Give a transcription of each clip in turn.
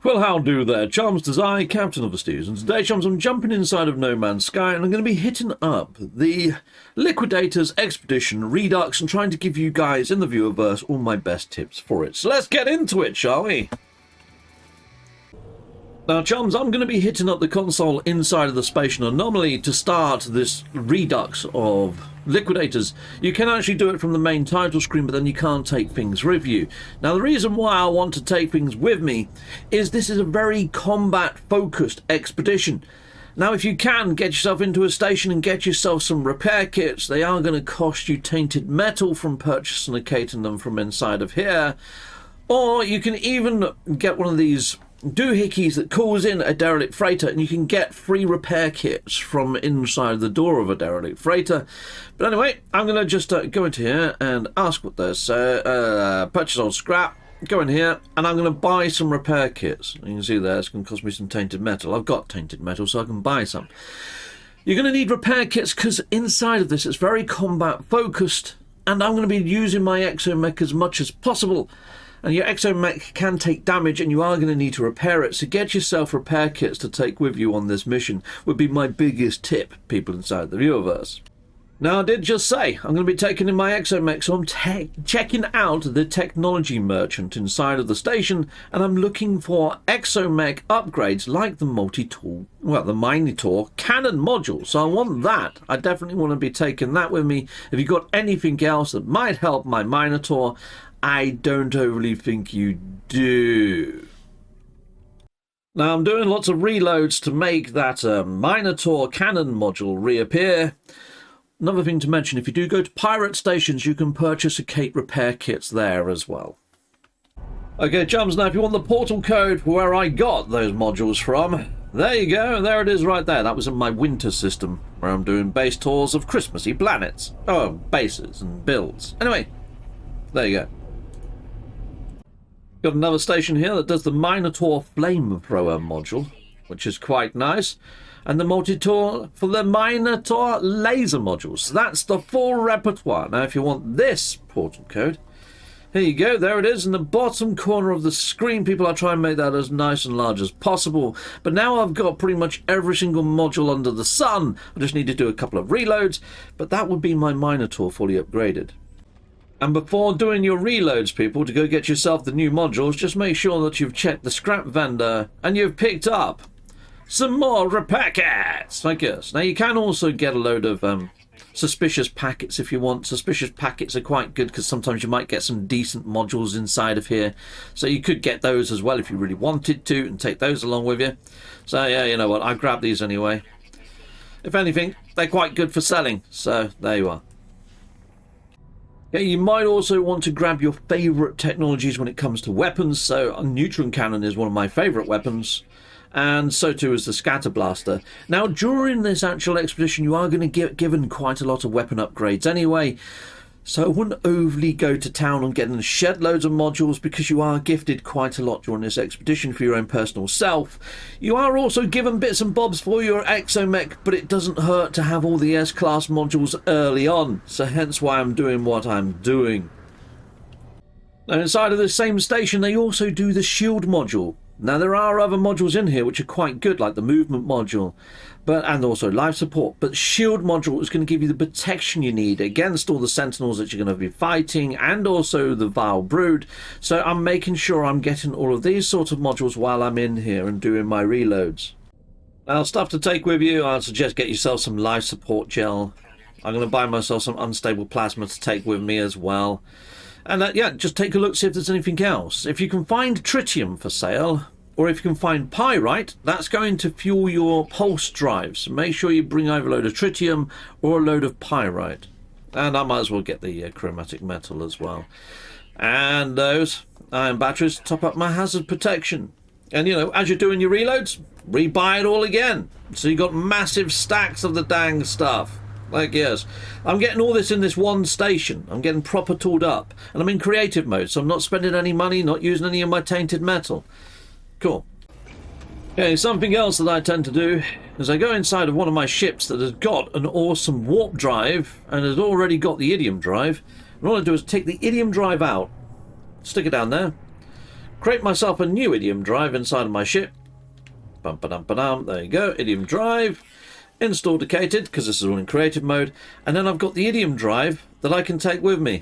Well, how do there, chums? 'Tis I, Captain of the Stews, and today, chums, I'm jumping inside of No Man's Sky, and I'm going to be hitting up the Liquidators Expedition Redux and trying to give you guys in the viewerverse all my best tips for it. So let's get into it, shall we? Now, chums, I'm going to be hitting up the console inside of the station, and normally to start this Redux of Liquidators, you can actually do it from the main title screen, but then you can't take things with you. Now, the reason why I want to take things with me is this is a very combat-focused expedition. Now, if you can, get yourself into a station and get yourself some repair kits. They are going to cost you tainted metal from purchasing and locating them from inside of here. Or you can even get one of these doohickeys that calls in a derelict freighter, and you can get free repair kits from inside the door of a derelict freighter. But anyway, I'm going to just go into here and ask what there's purchase old scrap, go in here, and I'm going to buy some repair kits. You can see there it's going to cost me some tainted metal. I've got tainted metal, so I can buy some. You're going to need repair kits because inside of this it's very combat focused, and I'm going to be using my exomech as much as possible. And your exomech can take damage, and you are going to need to repair it. So get yourself repair kits to take with you on this mission would be my biggest tip, people inside the viewerverse. Now, I did just say I'm going to be taking in my exomech, so I'm checking out the technology merchant inside of the station, and I'm looking for exomech upgrades like the multitool, well, the Minotaur cannon module. So I want that. I definitely want to be taking that with me. If you've got anything else that might help my Minotaur, I don't overly think you do. Now, I'm doing lots of reloads to make that Minotaur cannon module reappear. Another thing to mention, if you do go to pirate stations, you can purchase Kate repair kits there as well. Okay, chums, now if you want the portal code for where I got those modules from, there you go, there it is right there. That was in my winter system, where I'm doing base tours of Christmassy planets. Oh, bases and builds. Anyway, there you go. Got another station here that does the Minotaur flamethrower module, which is quite nice, and the multi-tool for the Minotaur laser modules. So that's the full repertoire. Now, if you want this portal code, here you go. There it is in the bottom corner of the screen. People, I try and make that as nice and large as possible. But now I've got pretty much every single module under the sun. I just need to do a couple of reloads, but that would be my Minotaur fully upgraded. And before doing your reloads, people, to go get yourself the new modules, just make sure that you've checked the scrap vendor and you've picked up some more repair kits, like this. Now, you can also get a load of suspicious packets if you want. Suspicious packets are quite good because sometimes you might get some decent modules inside of here. So you could get those as well if you really wanted to and take those along with you. So, yeah, you know what? I grabbed these anyway. If anything, they're quite good for selling. So, there you are. You might also want to grab your favourite technologies when it comes to weapons. So a neutron cannon is one of my favourite weapons, and so too is the scatter blaster. Now, during this actual expedition, you are going to get given quite a lot of weapon upgrades anyway, so I wouldn't overly go to town on getting shed loads of modules because you are gifted quite a lot during this expedition for your own personal self. You are also given bits and bobs for your exomech, but it doesn't hurt to have all the S-class modules early on, so hence why I'm doing what I'm doing. Now, inside of this same station, they also do the shield module. Now, there are other modules in here which are quite good, like the movement module, and also life support. But shield module is going to give you the protection you need against all the sentinels that you're going to be fighting, and also the vile brood. So I'm making sure I'm getting all of these sort of modules while I'm in here and doing my reloads. Now, stuff to take with you, I'd suggest get yourself some life support gel. I'm going to buy myself some unstable plasma to take with me as well. And yeah, just take a look, see if there's anything else. If you can find tritium for sale, or if you can find pyrite, that's going to fuel your pulse drives. So make sure you bring over a load of tritium or a load of pyrite. And I might as well get the chromatic metal as well. And those iron batteries to top up my hazard protection. And, you know, as you're doing your reloads, rebuy it all again. So you've got massive stacks of the dang stuff. Like, yes, I'm getting all this in this one station. I'm getting proper tooled up. And I'm in creative mode, so I'm not spending any money, not using any of my tainted metal. Cool. Okay, something else that I tend to do is I go inside of one of my ships that has got an awesome warp drive and has already got the idiom drive. And all I do is take the idiom drive out, stick it down there, create myself a new idiom drive inside of my ship. Bum, ba, dum, ba, dum. There you go, idiom drive. Install Decated, because this is all in creative mode. And then I've got the idiom drive that I can take with me.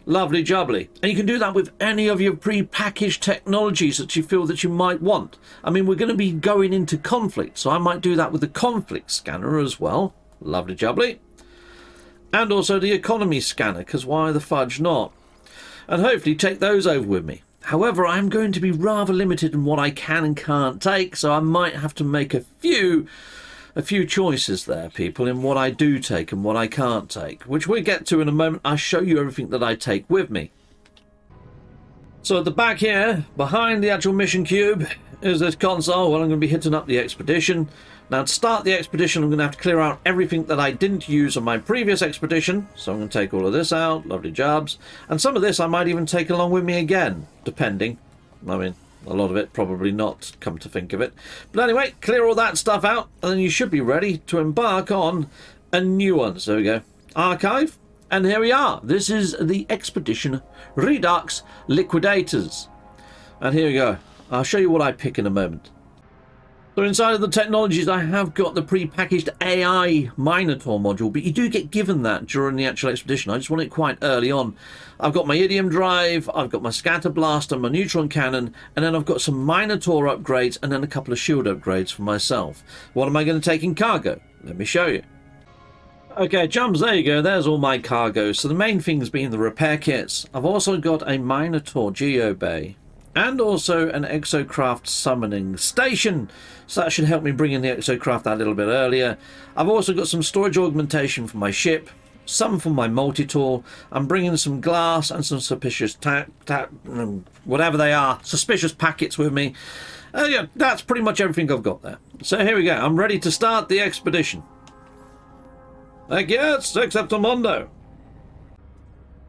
Lovely jubbly. And you can do that with any of your pre-packaged technologies that you feel that you might want. I mean, we're going to be going into conflict, so I might do that with the conflict scanner as well. Lovely jubbly. And also the economy scanner, because why the fudge not? And hopefully take those over with me. However, I'm going to be rather limited in what I can and can't take, so I might have to make a few choices there, people, in what I do take and what I can't take, which we'll get to in a moment. I'll show you everything that I take with me. So at the back here, behind the actual mission cube, is this console. Well, I'm going to be hitting up the expedition. Now, to start the expedition, I'm going to have to clear out everything that I didn't use on my previous expedition. So I'm going to take all of this out. Lovely jobs. And some of this I might even take along with me again, depending. I mean, a lot of it probably not, come to think of it. But anyway, clear all that stuff out, and then you should be ready to embark on a new one. So we go. Archive. And here we are. This is the expedition Redux Liquidators. And here we go. I'll show you what I pick in a moment. So inside of the technologies, I have got the pre-packaged AI Minotaur module, but you do get given that during the actual expedition. I just want it quite early on. I've got my idiom drive, I've got my scatter blaster, my neutron cannon, and then I've got some Minotaur upgrades and then a couple of shield upgrades for myself. What am I going to take in cargo? Let me show you. Okay, chums, there you go. There's all my cargo. So the main things being the repair kits. I've also got a Minotaur Geo Bay. And also an exocraft summoning station. So that should help me bring in the exocraft that little bit earlier. I've also got some storage augmentation for my ship. Some for my multitool. I'm bringing some glass and some suspicious whatever they are, suspicious packets with me. Yeah, that's pretty much everything I've got there. So here we go. I'm ready to start the expedition. Heck yes, except Mondo.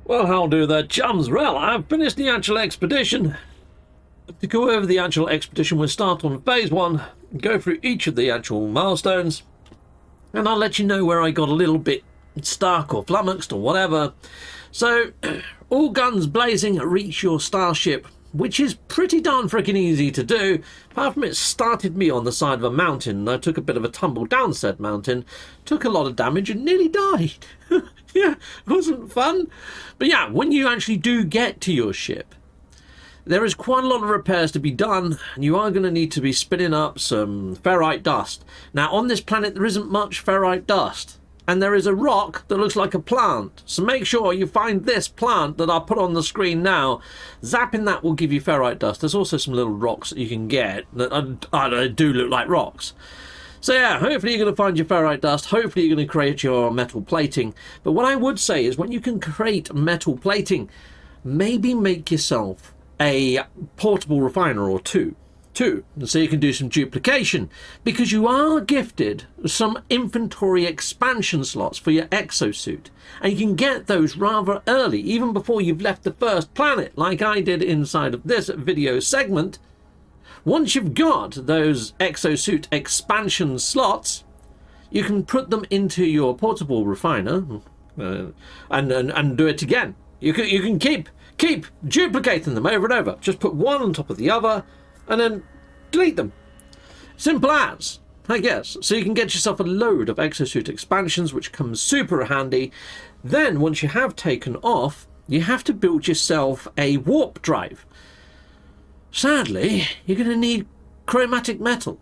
Well, how do the chums? Well, I've finished the actual expedition. To go over the actual expedition, we'll start on phase 1, go through each of the actual milestones, and I'll let you know where I got a little bit stuck or flummoxed or whatever. So, all guns blazing, reach your starship, which is pretty darn freaking easy to do, apart from it started me on the side of a mountain, and I took a bit of a tumble down said mountain, took a lot of damage and nearly died. Yeah, it wasn't fun. But yeah, when you actually do get to your ship, there is quite a lot of repairs to be done, and you are going to need to be spinning up some ferrite dust. Now, on this planet, there isn't much ferrite dust, and there is a rock that looks like a plant. So make sure you find this plant that I'll put on the screen now. Zapping that will give you ferrite dust. There's also some little rocks that you can get that do look like rocks. So yeah, hopefully you're going to find your ferrite dust. Hopefully you're going to create your metal plating. But what I would say is when you can create metal plating, maybe make yourself a portable refiner or two, so you can do some duplication, because you are gifted some inventory expansion slots for your exosuit, and you can get those rather early, even before you've left the first planet, like I did inside of this video segment. Once you've got those exosuit expansion slots, you can put them into your portable refiner and do it again. You can keep duplicating them over and over. Just put one on top of the other and then delete them. Simple as, I guess. So you can get yourself a load of exosuit expansions, which comes super handy. Then once you have taken off, you have to build yourself a warp drive. Sadly, you're going to need chromatic metal,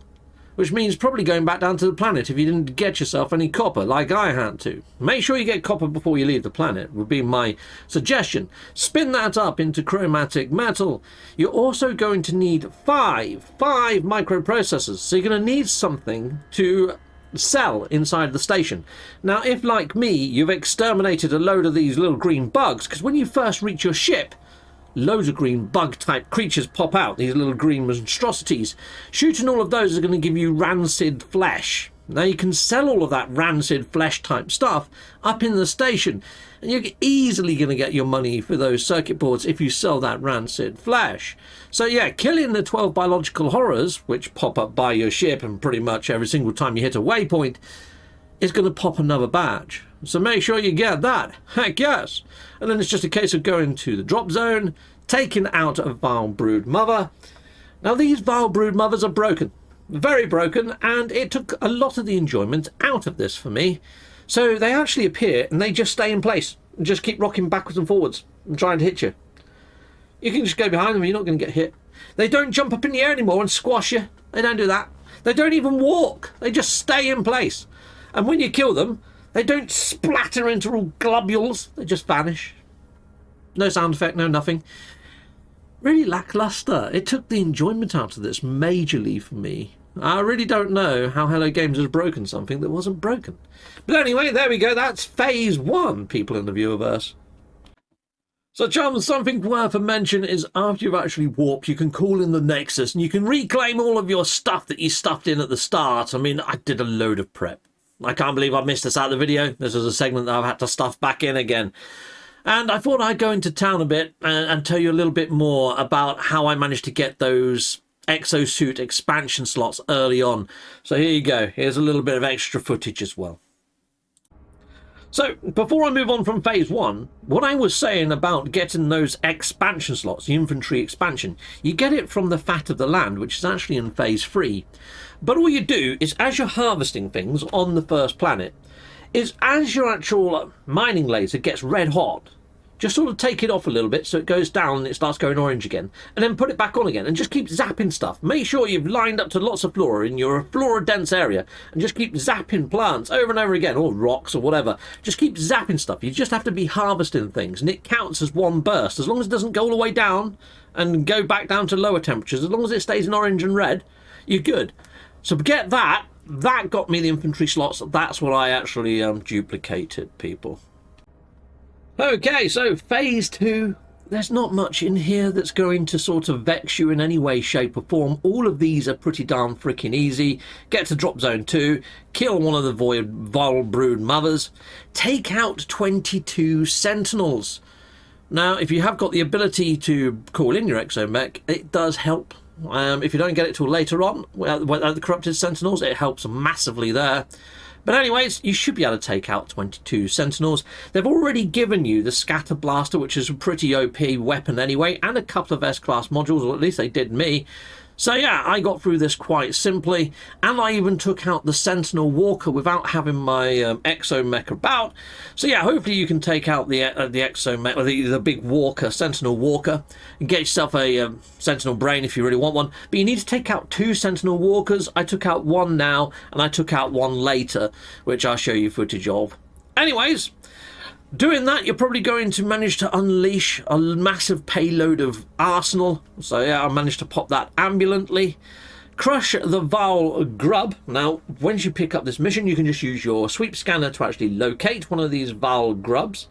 which means probably going back down to the planet if you didn't get yourself any copper like I had to. Make sure you get copper before you leave the planet would be my suggestion. Spin that up into chromatic metal. You're also going to need five microprocessors, so you're going to need something to sell inside the station. Now, if like me, you've exterminated a load of these little green bugs, because when you first reach your ship, loads of green bug-type creatures pop out, these little green monstrosities. Shooting all of those are going to give you rancid flesh. Now you can sell all of that rancid flesh-type stuff up in the station, and you're easily going to get your money for those circuit boards if you sell that rancid flesh. So yeah, killing the 12 biological horrors, which pop up by your ship and pretty much every single time you hit a waypoint, is going to pop another badge. So make sure you get that. Heck yes. And then it's just a case of going to the drop zone, taking out a vile brood mother. Now these vile brood mothers are broken, very broken, and it took a lot of the enjoyment out of this for me. So they actually appear and they just stay in place and just keep rocking backwards and forwards and trying to hit you. You can just go behind them, you're not going to get hit. They don't jump up in the air anymore and squash you. They don't do that. They don't even walk. They just stay in place. And when you kill them, they don't splatter into all globules. They just vanish. No sound effect, no nothing. Really lackluster. It took the enjoyment out of this majorly for me. I really don't know how Hello Games has broken something that wasn't broken. But anyway, there we go. That's phase 1, people in the viewerverse. So, chums, something worth a mention is after you've actually warped, you can call in the Nexus and you can reclaim all of your stuff that you stuffed in at the start. I mean, I did a load of prep. I can't believe I missed this out of the video. This is a segment that I've had to stuff back in again. And I thought I'd go into town a bit and tell you a little bit more about how I managed to get those exosuit expansion slots early on. So here you go. Here's a little bit of extra footage as well. So before I move on from phase 1, what I was saying about getting those expansion slots, the infantry expansion, you get it from the fat of the land, which is actually in phase 3. But all you do is, as you're harvesting things on the first planet, is as your actual mining laser gets red hot, just sort of take it off a little bit so it goes down and it starts going orange again, and then put it back on again and just keep zapping stuff. Make sure you've lined up to lots of flora in your flora dense area and just keep zapping plants over and over again, or rocks or whatever. Just keep zapping stuff. You just have to be harvesting things and it counts as one burst. As long as it doesn't go all the way down and go back down to lower temperatures, as long as it stays in orange and red, you're good. So get that. That got me the infantry slots. That's what I actually duplicated, people. Okay, so phase 2, there's not much in here that's going to sort of vex you in any way, shape or form. All of these are pretty darn freaking easy. Get to drop zone 2, kill one of the vile brood mothers, take out 22 sentinels. Now, if you have got the ability to call in your exomech, it does help. If you don't get it till later on, the corrupted sentinels, it helps massively there. But anyways, you should be able to take out 22 sentinels. They've already given you the scatter blaster, which is a pretty OP weapon anyway, and a couple of S-class modules, or at least they did me. So yeah, I got through this quite simply, and I even took out the Sentinel Walker without having my exomech about. So yeah, hopefully you can take out the exomech, or the big Walker, Sentinel Walker, and get yourself a Sentinel Brain if you really want one. But you need to take out 2 Sentinel Walkers. I took out 1 now, and I took out 1 later, which I'll show you footage of. Anyways, doing that, you're probably going to manage to unleash a massive payload of arsenal. So yeah, I managed to pop that ambulantly. Crush the vile grub. Now, once you pick up this mission, you can just use your sweep scanner to actually locate one of these vile grubs.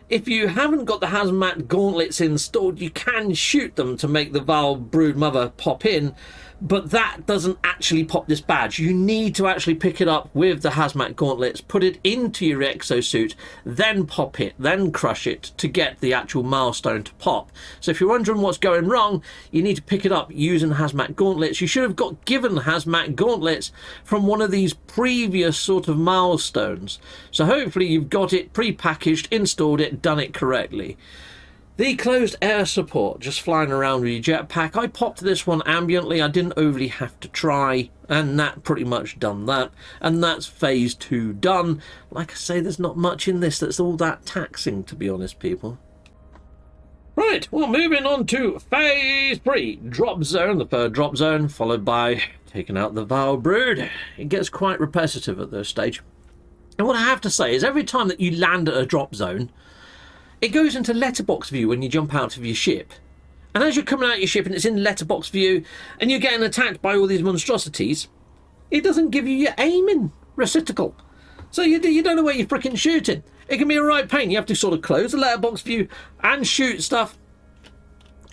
If you haven't got the hazmat gauntlets installed, you can shoot them to make the vile brood mother pop in, but that doesn't actually pop this badge. You need to actually pick it up with the hazmat gauntlets, put it into your exosuit, then pop it, then crush it to get the actual milestone to pop. So if you're wondering what's going wrong, you need to pick it up using the hazmat gauntlets. You should have got given the hazmat gauntlets from one of these previous sort of milestones. So hopefully you've got it pre-packaged, installed it, done it correctly. The closed air support, just flying around with your jetpack. I popped this one ambiently. I didn't overly have to try, and that pretty much done that. And that's phase 2 done. Like I say, there's not much in this that's all that taxing, to be honest, people. Right, well, moving on to phase 3, drop zone, the third drop zone, followed by taking out the vile brood. It gets quite repetitive at this stage. And what I have to say is every time that you land at a drop zone, it goes into letterbox view when you jump out of your ship. And as you're coming out of your ship and it's in letterbox view and you're getting attacked by all these monstrosities, it doesn't give you your aiming reciprocal. So you don't know where you're freaking shooting. It can be a right pain. You have to sort of close the letterbox view and shoot stuff.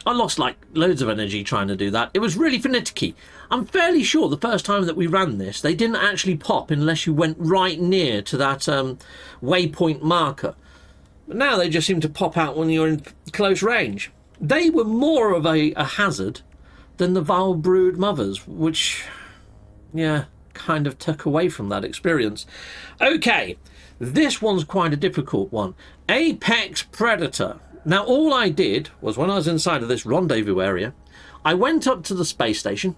I lost like loads of energy trying to do that. It was really finicky. I'm fairly sure the first time that we ran this, they didn't actually pop unless you went right near to that waypoint marker. But now they just seem to pop out when you're in close range. They were more of a hazard than the vile brood mothers, which, yeah, kind of took away from that experience. Okay, this one's quite a difficult one. Apex Predator. Now, all I did was, when I was inside of this rendezvous area, I went up to the space station,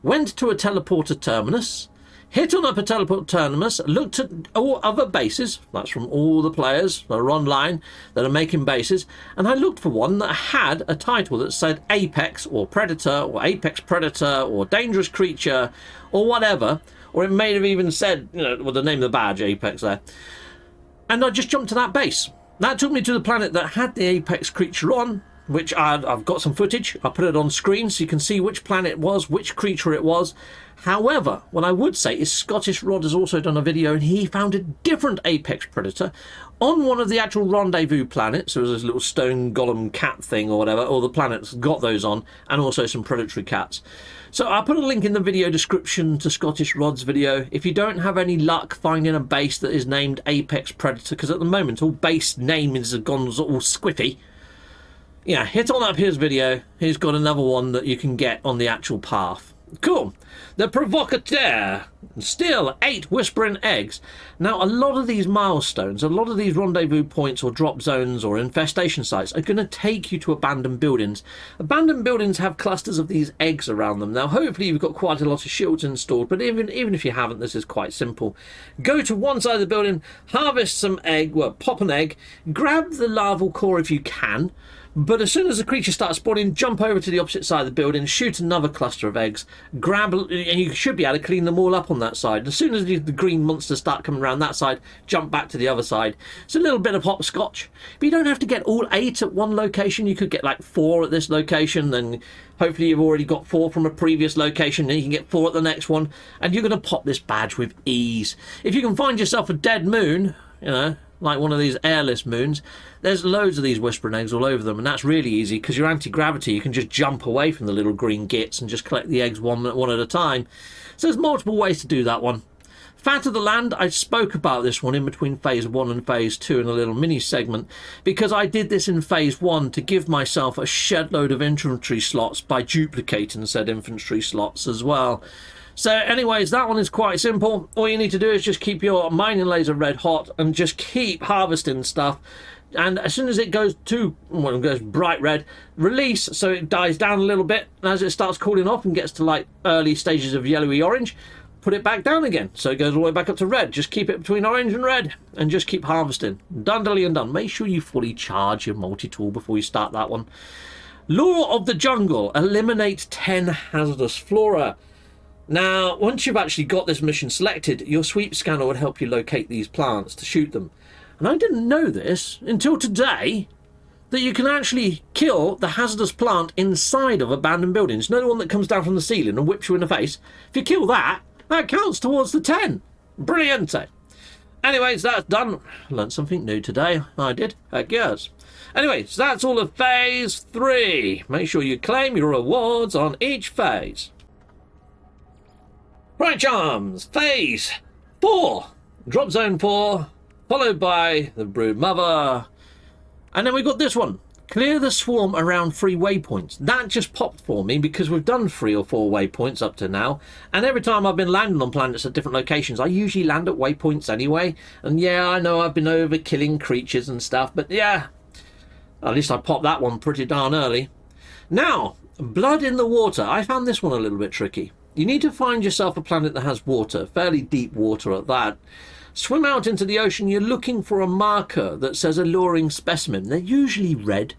went to a teleporter terminus, hit on up a teleport terminus, looked at all other bases, that's from all the players that are online that are making bases, and I looked for one that had a title that said Apex or Predator or Apex Predator or Dangerous Creature or whatever, or it may have even said, you know, well, the name of the badge, Apex there. And I just jumped to that base. That took me to the planet that had the Apex creature on, which I've got some footage. I put it on screen so you can see which planet it was, which creature it was. However, what I would say is Scottish Rod has also done a video and he found a different Apex Predator on one of the actual rendezvous planets. So it was this little stone golem cat thing or whatever, or the planet's got those on, and also some predatory cats. So I'll put a link in the video description to Scottish Rod's video. If you don't have any luck finding a base that is named Apex Predator, because at the moment all base names have gone all squiffy, yeah, hit on up his video. He's got another one that you can get on the actual path. Cool. The Provocateur. Still 8 Whispering Eggs. Now, a lot of these milestones, a lot of these rendezvous points or drop zones or infestation sites are going to take you to abandoned buildings. Abandoned buildings have clusters of these eggs around them. Now, hopefully you've got quite a lot of shields installed, but even if you haven't, this is quite simple. Go to one side of the building, harvest some egg, well, pop an egg, grab the larval core if you can, but as soon as the creature starts spawning, jump over to the opposite side of the building, shoot another cluster of eggs, grab, and you should be able to clean them all up on that side. As soon as the green monsters start coming around that side, jump back to the other side. It's a little bit of hopscotch, but you don't have to get all 8 at one location. You could get like 4 at this location, then hopefully you've already got 4 from a previous location, and you can get 4 at the next one, and you're going to pop this badge with ease. If you can find yourself a dead moon, you know, like one of these airless moons, there's loads of these whispering eggs all over them, and that's really easy because your anti-gravity, you can just jump away from the little green gits and just collect the eggs one at a time. So there's multiple ways to do that one. Fat of the Land, I spoke about this one in between phase 1 and phase 2 in a little mini segment, because I did this in phase 1 to give myself a shed load of infantry slots by duplicating said infantry slots as well. So anyways, that one is quite simple. All you need to do is just keep your mining laser red hot and just keep harvesting stuff. And as soon as it goes goes bright red, release so it dies down a little bit. And as it starts cooling off and gets to like early stages of yellowy orange, put it back down again. So it goes all the way back up to red. Just keep it between orange and red and just keep harvesting. Done, dilly and done. Make sure you fully charge your multi-tool before you start that one. Law of the Jungle. Eliminate 10 hazardous flora. Now, once you've actually got this mission selected, your sweep scanner would help you locate these plants to shoot them. And I didn't know this until today, that you can actually kill the hazardous plant inside of abandoned buildings. You know the one that comes down from the ceiling and whips you in the face? If you kill that, that counts towards the 10. Brilliant. Anyways, that's done. Learned something new today. I did. Heck yes. Anyways, that's all of phase 3. Make sure you claim your rewards on each phase. Right, charms, phase 4, drop zone 4, followed by the brood mother, and then we've got this one, clear the swarm around 3 waypoints. That just popped for me because we've done 3 or 4 waypoints up to now, and every time I've been landing on planets at different locations, I usually land at waypoints anyway. And yeah, I know I've been over killing creatures and stuff, but yeah, at least I popped that one pretty darn early. Now, blood in the water. I found this one a little bit tricky. You need to find yourself a planet that has water, fairly deep water at that. Swim out into the ocean, you're looking for a marker that says alluring specimen. They're usually red,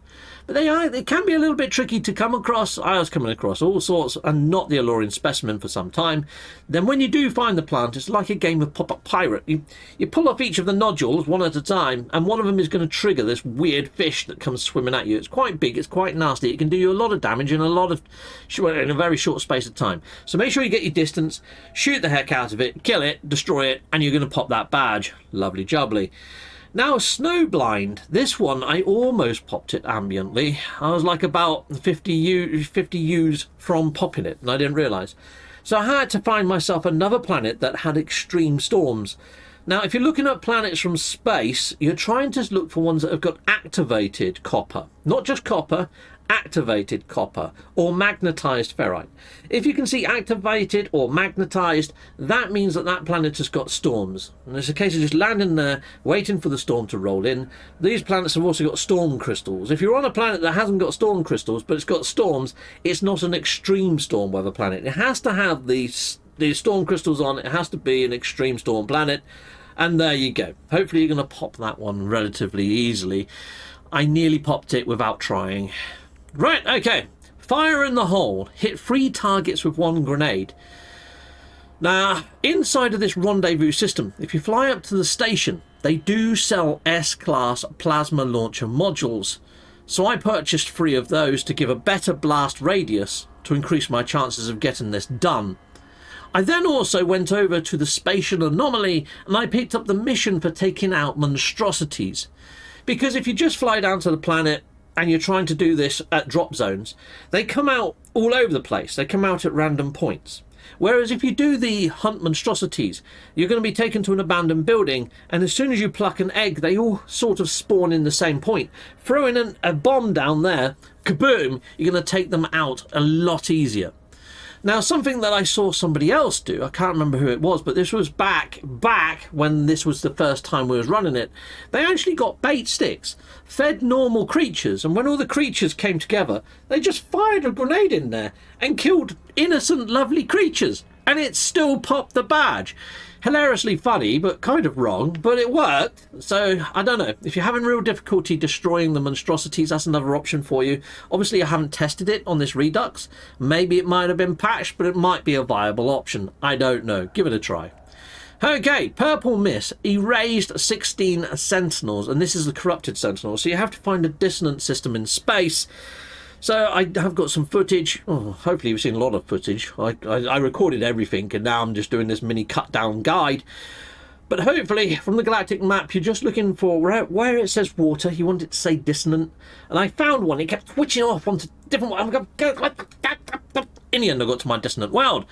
but they can be a little bit tricky to come across. I was coming across all sorts and not the alluring specimen for some time. Then when you do find the plant, it's like a game of pop-up pirate. You pull off each of the nodules one at a time, and one of them is going to trigger this weird fish that comes swimming at you. It's quite big, it's quite nasty. It can do you a lot of damage in a very short space of time. So make sure you get your distance, shoot the heck out of it, kill it, destroy it, and you're going to pop that badge. Lovely jubbly. Now, Snowblind. This one, I almost popped it ambiently. I was like about 50 U's from popping it, and I didn't realise. So I had to find myself another planet that had extreme storms. Now, if you're looking at planets from space, you're trying to look for ones that have got activated copper. Not just copper, activated copper or magnetized ferrite. If you can see activated or magnetized, that means that that planet has got storms, and it's a case of just landing there waiting for the storm to roll in. These planets have also got storm crystals. If you're on a planet that hasn't got storm crystals but it's got storms, it's not an extreme storm weather planet. It has to have the storm crystals on. It has to be an extreme storm planet. And there you go. Hopefully you're going to pop that one relatively easily. I nearly popped it without trying. Right, okay. Fire in the hole. Hit 3 targets with 1 grenade. Now, inside of this rendezvous system, if you fly up to the station, they do sell S-class plasma launcher modules. So I purchased 3 of those to give a better blast radius to increase my chances of getting this done. I then also went over to the spatial anomaly and I picked up the mission for taking out monstrosities. Because if you just fly down to the planet and you're trying to do this at drop zones, they come out all over the place. They come out at random points. Whereas if you do the hunt monstrosities, you're going to be taken to an abandoned building, and as soon as you pluck an egg, they all sort of spawn in the same point. Throw in a bomb down there, kaboom, you're going to take them out a lot easier. Now, something that I saw somebody else do, I can't remember who it was, but this was back when this was the first time we was running it. They actually got bait sticks, fed normal creatures, and when all the creatures came together, they just fired a grenade in there and killed innocent, lovely creatures, and it still popped the badge. Hilariously funny, but kind of wrong, but it worked. So, I don't know. If you're having real difficulty destroying the monstrosities, that's another option for you. Obviously, I haven't tested it on this Redux. Maybe it might have been patched, but it might be a viable option. I don't know. Give it a try. Okay, Purple Mist erased 16 Sentinels, and this is the corrupted Sentinel. So you have to find a dissonant system in space. So I have got some footage. Oh, hopefully you've seen a lot of footage. I recorded everything, and now I'm just doing this mini cut down guide. But hopefully from the galactic map, you're just looking for where it says water, you want it to say dissonant. And I found one. It kept switching off onto different ones. In the end, I got to my dissonant world.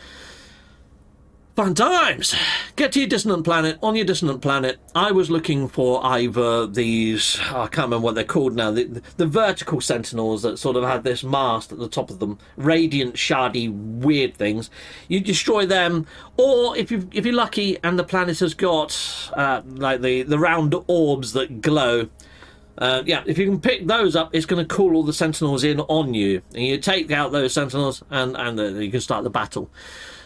Fun times! Get to your dissonant planet. On your dissonant planet, I was looking for either these, I can't remember what they're called now, the vertical sentinels that sort of had this mast at the top of them, radiant, shardy, weird things. You destroy them, or if you're lucky and the planet has got like the round orbs that glow, yeah, if you can pick those up, it's going to call all the sentinels in on you, and you take out those sentinels, and you can start the battle.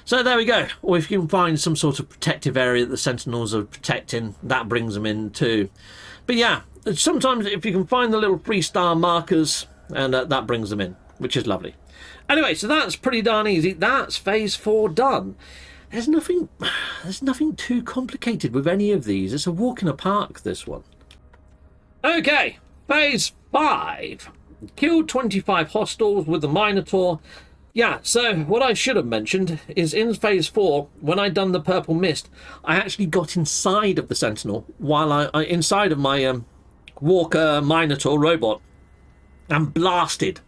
So there we go. Or if you can find some sort of protective area that the sentinels are protecting, that brings them in too. But yeah, sometimes if you can find the little 3-star markers, and that brings them in, which is lovely. Anyway, so that's pretty darn easy. That's phase 4 done. There's nothing too complicated with any of these. It's a walk in a park, this one. Okay, phase 5. Killed 25 hostiles with the Minotaur. Yeah, so what I should have mentioned is in phase 4, when I'd done the Purple Mist, I actually got inside of the Sentinel while I inside of my Walker Minotaur robot and blasted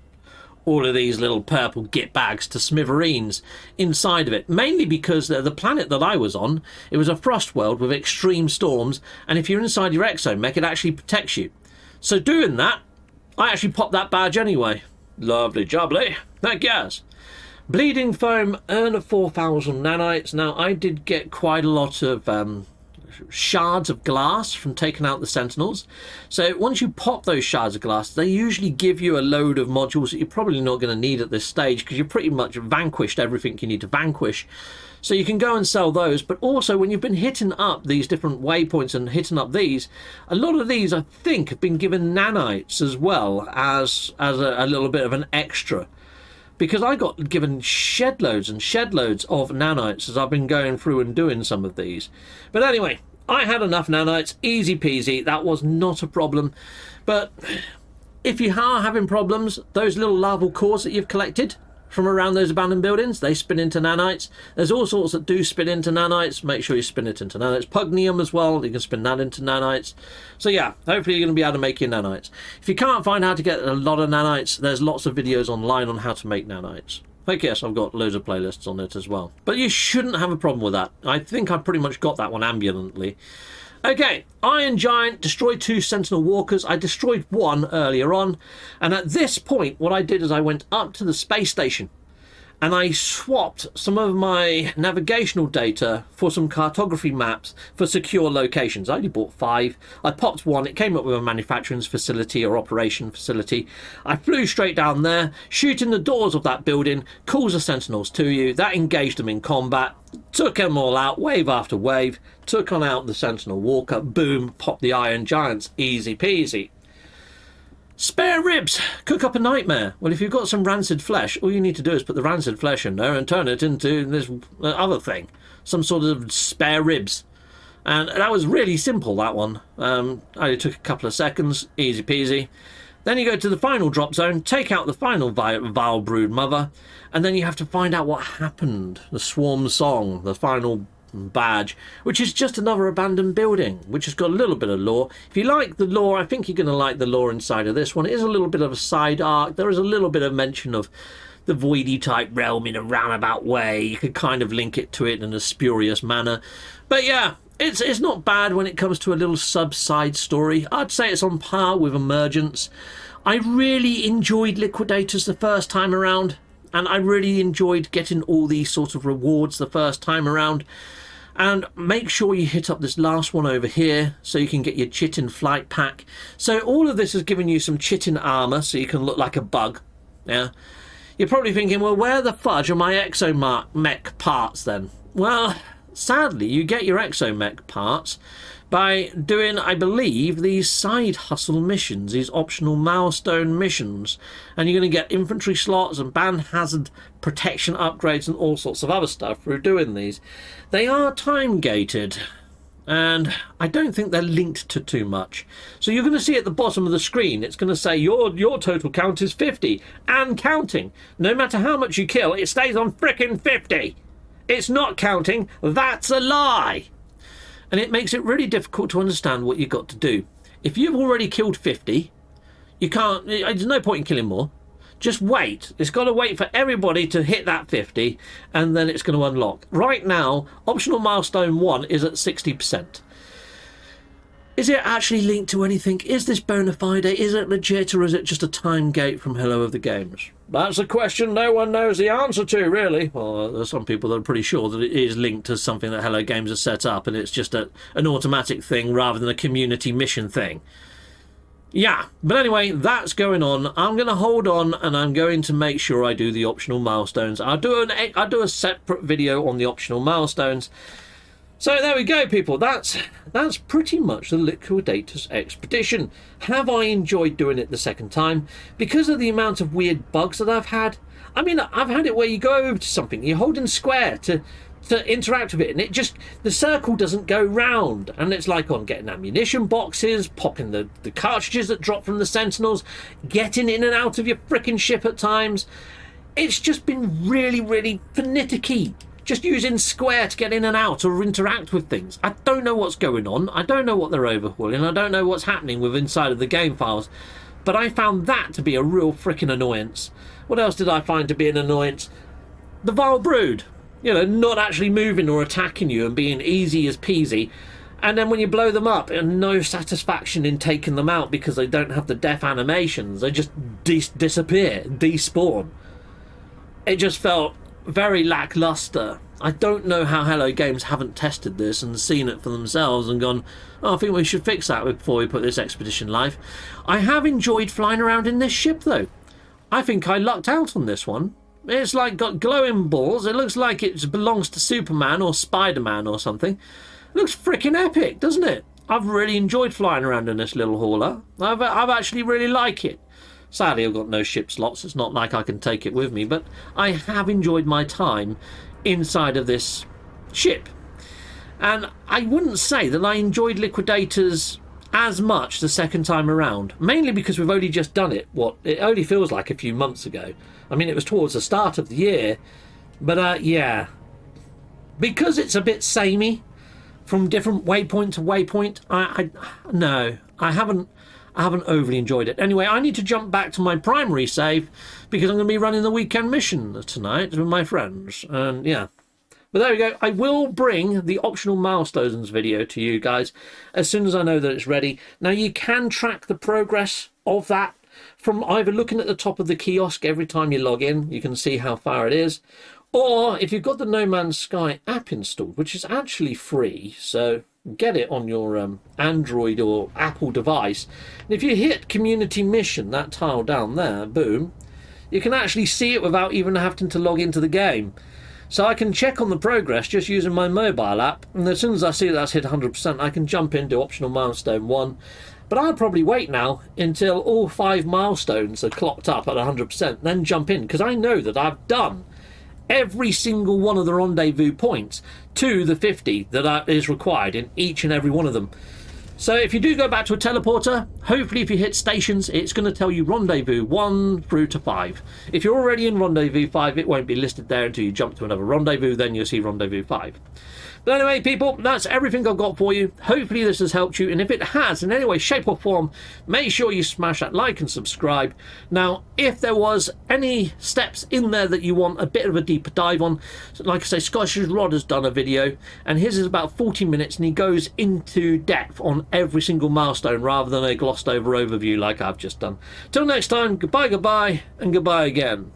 all of these little purple git bags to smithereens inside of it, mainly because the planet that I was on, it was a frost world with extreme storms, and if you're inside your exomech, it actually protects you. So doing that, I actually popped that badge anyway. Lovely jubbly. Heck yes. Bleeding Foam, earn 4,000 nanites. Now, I did get quite a lot of shards of glass from taking out the Sentinels. So once you pop those shards of glass, they usually give you a load of modules that you're probably not going to need at this stage, because you've pretty much vanquished everything you need to vanquish. So you can go and sell those, but also when you've been hitting up these different waypoints and hitting up these, a lot of these I think have been given nanites as well as a little bit of an extra. Because I got given shed loads and shed loads of nanites as I've been going through and doing some of these. But anyway, I had enough nanites, easy peasy, that was not a problem. But if you are having problems, those little larval cores that you've collected from around those abandoned buildings, they spin into nanites. There's all sorts that do spin into nanites. Make sure you spin it into nanites. Pugnium as well, you can spin that into nanites. So yeah, hopefully you're going to be able to make your nanites. If you can't find how to get a lot of nanites, there's lots of videos online on how to make nanites. Like yes, I've got loads of playlists on it as well. But you shouldn't have a problem with that. I think I pretty much got that one ambiently. Okay, Iron Giant destroyed 2 Sentinel Walkers. I destroyed 1 earlier on. And at this point, what I did is I went up to the space station and I swapped some of my navigational data for some cartography maps for secure locations. I only bought 5. I popped 1. It came up with a manufacturing facility or operation facility. I flew straight down there, shooting the doors of that building, calls the Sentinels to you. That engaged them in combat, took them all out, wave after wave, took on out the Sentinel Walker, boom, popped the Iron Giants, easy peasy. Spare ribs, cook up a nightmare. Well, if you've got some rancid flesh, all you need to do is put the rancid flesh in there and turn it into this other thing, some sort of spare ribs. And that was really simple, that one. Only took a couple of seconds, easy peasy. Then you go to the final drop zone, take out the final vile brood mother, and then you have to find out what happened. The swarm song, the final badge, which is just another abandoned building, which has got a little bit of lore. If you like the lore, I think you're going to like the lore inside of this one. It is a little bit of a side arc. There is a little bit of mention of the voidy type realm in a roundabout way. You could kind of link it to it in a spurious manner. But yeah, it's not bad when it comes to a little sub-side story. I'd say it's on par with Emergence. I really enjoyed Liquidators the first time around, and I really enjoyed getting all these sort of rewards the first time around. And make sure you hit up this last one over here so you can get your chitin flight pack. So all of this has given you some chitin armor so you can look like a bug. Yeah. You're probably thinking, well, where the fudge are my exomech parts then? Well, sadly, you get your exomech parts by doing, I believe, these side hustle missions, these optional milestone missions. And you're going to get infantry slots and band hazard protection upgrades and all sorts of other stuff through doing these. They are time gated, and I don't think they're linked to too much. So you're going to see at the bottom of the screen, it's going to say your total count is 50 and counting. No matter how much you kill, it stays on frickin' 50. It's not counting. That's a lie. And it makes it really difficult to understand what you've got to do. If you've already killed 50, you can't, there's no point in killing more. Just wait. It's got to wait for everybody to hit that 50, and then it's going to unlock. Right now, optional milestone 1 is at 60%. Is it actually linked to anything? Is this bona fide? Is it legit, or is it just a time gate from Hello of the Games? That's a question no one knows the answer to, really. Well, there's some people that are pretty sure that it is linked to something that Hello Games has set up, and it's just an automatic thing rather than a community mission thing. Yeah, but anyway, that's going on. I'm going to hold on, and I'm going to make sure I do the optional milestones. I'll do a separate video on the optional milestones. So there we go, people. That's pretty much the Liquidators expedition. Have I enjoyed doing it the second time? Because of the amount of weird bugs that I've had. I mean, I've had it where you go over to something, you're holding square to interact with it, and it just, the circle doesn't go round, and it's like on getting ammunition boxes, popping the cartridges that drop from the Sentinels, getting in and out of your frickin' ship at times. It's just been really, really finicky. Just using square to get in and out or interact with things. I don't know what's going on. I don't know what they're overhauling. I don't know what's happening with inside of the game files. But I found that to be a real freaking annoyance. What else did I find to be an annoyance? The vile brood. You know, not actually moving or attacking you and being easy as peasy. And then when you blow them up, and no satisfaction in taking them out because they don't have the death animations. They just disappear, despawn. It just felt very lackluster. I don't know how Hello Games haven't tested this and seen it for themselves and gone, oh, I think we should fix that before we put this expedition live. I have enjoyed flying around in this ship, though. I think I lucked out on this one. It's like got glowing balls. It looks like it belongs to Superman or Spider-Man or something. It looks freaking epic, doesn't it? I've really enjoyed flying around in this little hauler. I've actually really liked it. Sadly, I've got no ship slots. It's not like I can take it with me, but I have enjoyed my time inside of this ship. And I wouldn't say that I enjoyed Liquidators as much the second time around, mainly because we've only just done it. It only feels like a few months ago. I mean, it was towards the start of the year, but yeah. Because it's a bit samey from different waypoint to waypoint, no, I haven't overly enjoyed it. Anyway, I need to jump back to my primary save because I'm going to be running the weekend mission tonight with my friends. And yeah, But there we go. I will bring the optional milestones video to you guys as soon as I know that it's ready. Now, you can track the progress of that from either looking at the top of the kiosk every time you log in. You can see how far it is. Or if you've got the No Man's Sky app installed, which is actually free, so get it on your Android or Apple device. And if you hit Community Mission, that tile down there, boom, you can actually see it without even having to log into the game. So I can check on the progress just using my mobile app, and as soon as I see that's hit 100%, I can jump into optional milestone 1. But I'll probably wait now until all 5 milestones are clocked up at 100%, then jump in, because I know that I've done every single one of the rendezvous points to the 50 that is required in each and every one of them. So if you do go back to a teleporter, hopefully if you hit stations, it's going to tell you rendezvous 1 through to 5. If you're already in rendezvous 5, it won't be listed there until you jump to another rendezvous, then you'll see rendezvous 5. But anyway, people, that's everything I've got for you. Hopefully this has helped you, and if it has in any way, shape or form, make sure you smash that like and subscribe. Now, if there was any steps in there that you want a bit of a deeper dive on, like I say, Scottish Rod has done a video, and his is about 40 minutes, and he goes into depth on every single milestone rather than a glossed over overview like I've just done. Till next time, goodbye, and goodbye again.